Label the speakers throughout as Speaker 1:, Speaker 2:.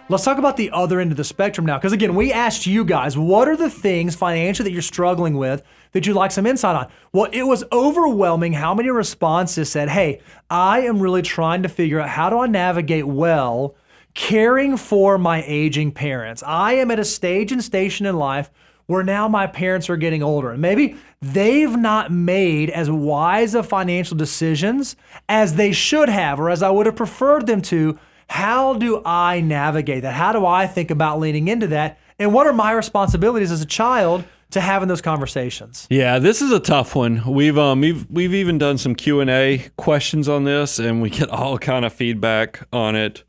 Speaker 1: Let's talk about the other end of the spectrum now. Because again, we asked you guys, what are the things financially that you're struggling with that you'd like some insight on? Well, it was overwhelming how many responses said, hey, I am really trying to figure out how do I navigate well caring for my aging parents. I am at a stage and station in life where now my parents are getting older. And maybe they've not made as wise of financial decisions as they should have, or as I would have preferred them to. How do I navigate that? How do I think about leaning into that? And what are my responsibilities as a child to having those conversations?
Speaker 2: Yeah, this is a tough one. We've even done some Q&A questions on this, and we get all kind of feedback on it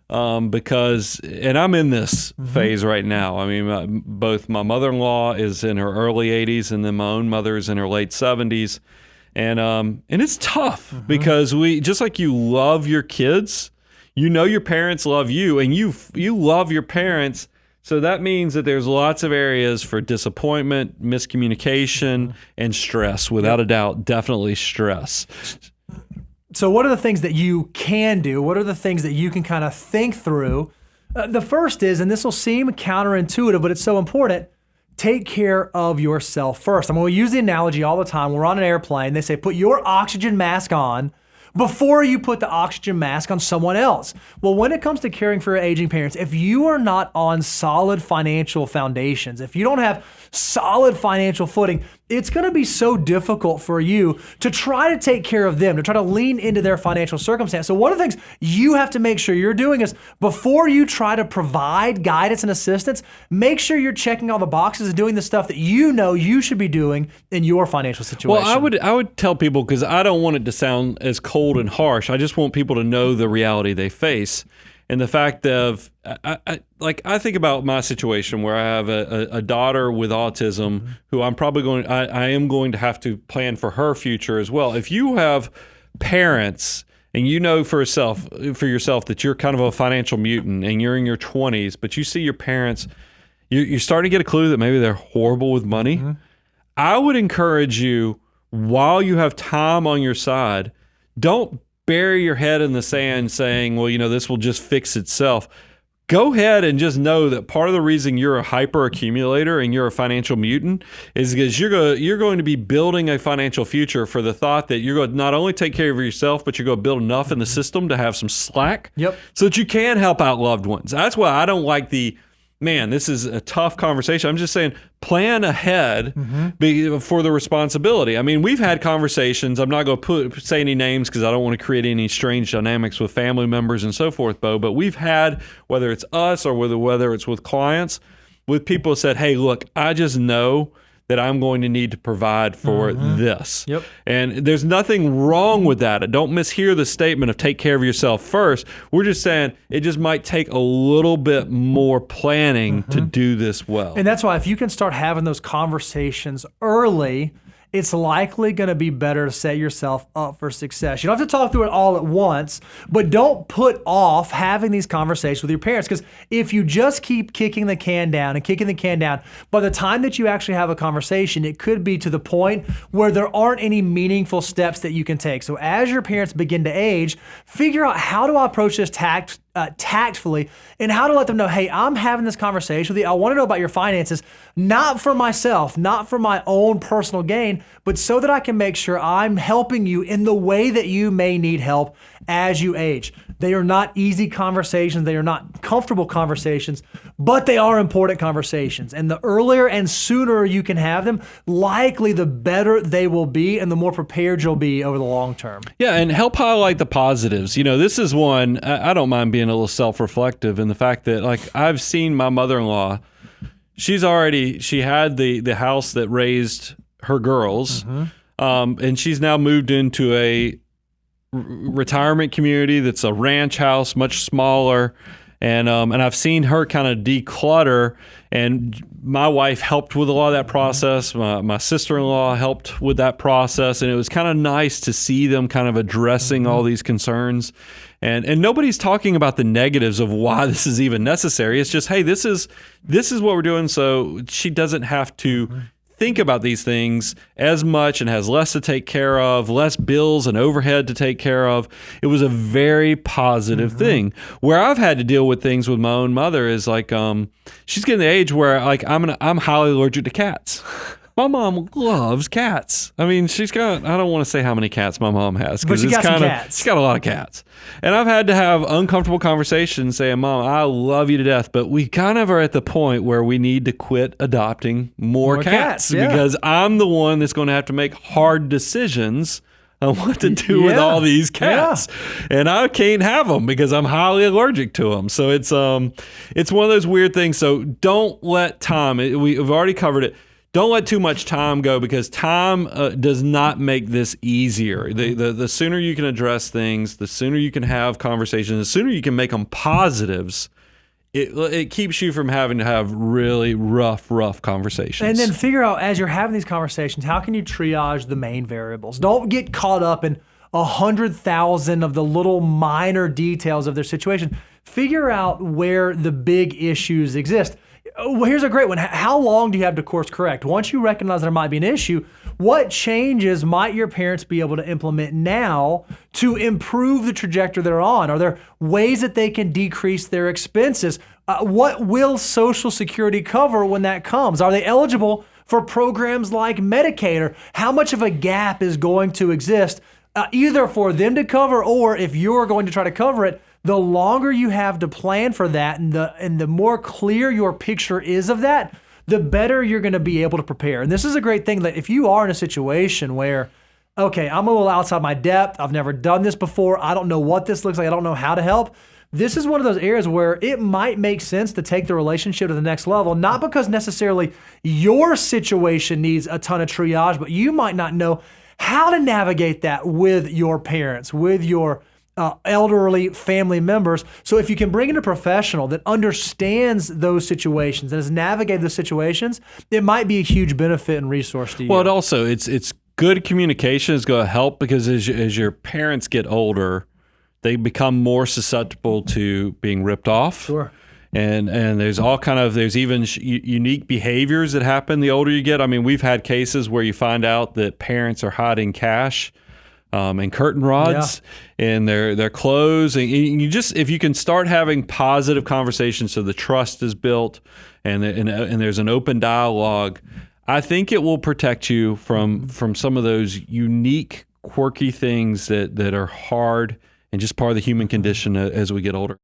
Speaker 2: because, and I'm in this phase right now. I mean, both my mother-in-law is in her early 80s, and then my own mother is in her late 70s, and it's tough because we, just like you love your kids, you know your parents love you, and you love your parents. So that means that there's lots of areas for disappointment, miscommunication, and stress. Without a doubt, definitely stress.
Speaker 1: So what are the things that you can do? What are the things that you can kind of think through? The first is, and this will seem counterintuitive, but it's so important, take care of yourself first. I mean, we use the analogy all the time. We're on an airplane. They say, put your oxygen mask on before you put the oxygen mask on someone else. Well, when it comes to caring for your aging parents, if you are not on solid financial foundations, if you don't have solid financial footing, it's going to be so difficult for you to try to take care of them, to try to lean into their financial circumstance. So one of the things you have to make sure you're doing is before you try to provide guidance and assistance, make sure you're checking all the boxes and doing the stuff that you know you should be doing in your financial situation.
Speaker 2: Well, I would tell people, because I don't want it to sound as cold and harsh. I just want people to know the reality they face. And the fact of, I think about my situation where I have a daughter with autism who I am going to have to plan for her future as well. If you have parents and you know for yourself that you're kind of a financial mutant and you're in your 20s, but you see your parents, you're starting to get a clue that maybe they're horrible with money. I would encourage you, while you have time on your side, don't bury your head in the sand saying, well, this will just fix itself. Go ahead and just know that part of the reason you're a hyper accumulator and you're a financial mutant is because you're going to be building a financial future for the thought that you're going to not only take care of yourself, but you're going to build enough in the system to have some slack so that you can help out loved ones. That's why I don't like this is a tough conversation. I'm just saying, plan ahead for the responsibility. I mean, we've had conversations. I'm not going to say any names because I don't want to create any strange dynamics with family members and so forth, Bo, but we've had, whether it's us or whether it's with clients, with people who said, hey, look, I just know that I'm going to need to provide for this. And there's nothing wrong with that. Don't mishear the statement of take care of yourself first. We're just saying it just might take a little bit more planning to do this well.
Speaker 1: And that's why if you can start having those conversations early, it's likely going to be better to set yourself up for success. You don't have to talk through it all at once, but don't put off having these conversations with your parents, because if you just keep kicking the can down, by the time that you actually have a conversation, it could be to the point where there aren't any meaningful steps that you can take. So as your parents begin to age, figure out, how do I approach this tactfully, and how to let them know, hey, I'm having this conversation with you. I want to know about your finances, not for myself, not for my own personal gain, but so that I can make sure I'm helping you in the way that you may need help as you age. They are not easy conversations. They are not comfortable conversations, but they are important conversations. And the earlier and sooner you can have them, likely the better they will be and the more prepared you'll be over the long term.
Speaker 2: Yeah, and help highlight the positives. This is one, I don't mind being a little self-reflective in the fact that, I've seen my mother-in-law. She had the house that raised her girls, and she's now moved into a retirement community that's a ranch house, much smaller, and I've seen her kind of declutter, and my wife helped with a lot of that process. My sister-in-law helped with that process, and it was kind of nice to see them kind of addressing all these concerns. And nobody's talking about the negatives of why this is even necessary. It's just, hey, this is what we're doing, so she doesn't have to think about these things as much and has less to take care of, less bills and overhead to take care of. It was a very positive thing. Where I've had to deal with things with my own mother is like, she's getting the age where like I'm highly allergic to cats. My mom loves cats. I mean, she's got, I don't want to say how many cats my mom has, because it's kind of, she's got a lot of cats. And I've had to have uncomfortable conversations saying, Mom, I love you to death, but we kind of are at the point where we need to quit adopting more cats because I'm the one that's going to have to make hard decisions on what to do with all these cats. And I can't have them because I'm highly allergic to them. So it's one of those weird things. So don't let time, we've already covered it. Don't let too much time go, because time does not make this easier. The sooner you can address things, the sooner you can have conversations, the sooner you can make them positives, it keeps you from having to have really rough conversations.
Speaker 1: And then figure out, as you're having these conversations, how can you triage the main variables? Don't get caught up in 100,000 of the little minor details of their situation. Figure out where the big issues exist. Well, here's a great one. How long do you have to course correct? Once you recognize there might be an issue, what changes might your parents be able to implement now to improve the trajectory they're on? Are there ways that they can decrease their expenses? What will Social Security cover when that comes? Are they eligible for programs like Medicaid? Or how much of a gap is going to exist either for them to cover, or if you're going to try to cover it? The longer you have to plan for that, and the more clear your picture is of that, the better you're going to be able to prepare. And this is a great thing, that if you are in a situation where, okay, I'm a little outside my depth, I've never done this before, I don't know what this looks like, I don't know how to help, this is one of those areas where it might make sense to take the relationship to the next level, not because necessarily your situation needs a ton of triage, but you might not know how to navigate that with your parents, with your elderly family members. So if you can bring in a professional that understands those situations and has navigated those situations, it might be a huge benefit and resource to you.
Speaker 2: Well, it also, it's good communication is going to help, because as your parents get older, they become more susceptible to being ripped off.
Speaker 1: Sure.
Speaker 2: And there's there's even unique behaviors that happen the older you get. I mean, we've had cases where you find out that parents are hiding cash and curtain rods in their clothes. And you just, if you can start having positive conversations so the trust is built and there's an open dialogue, I think it will protect you from some of those unique, quirky things that are hard and just part of the human condition as we get older.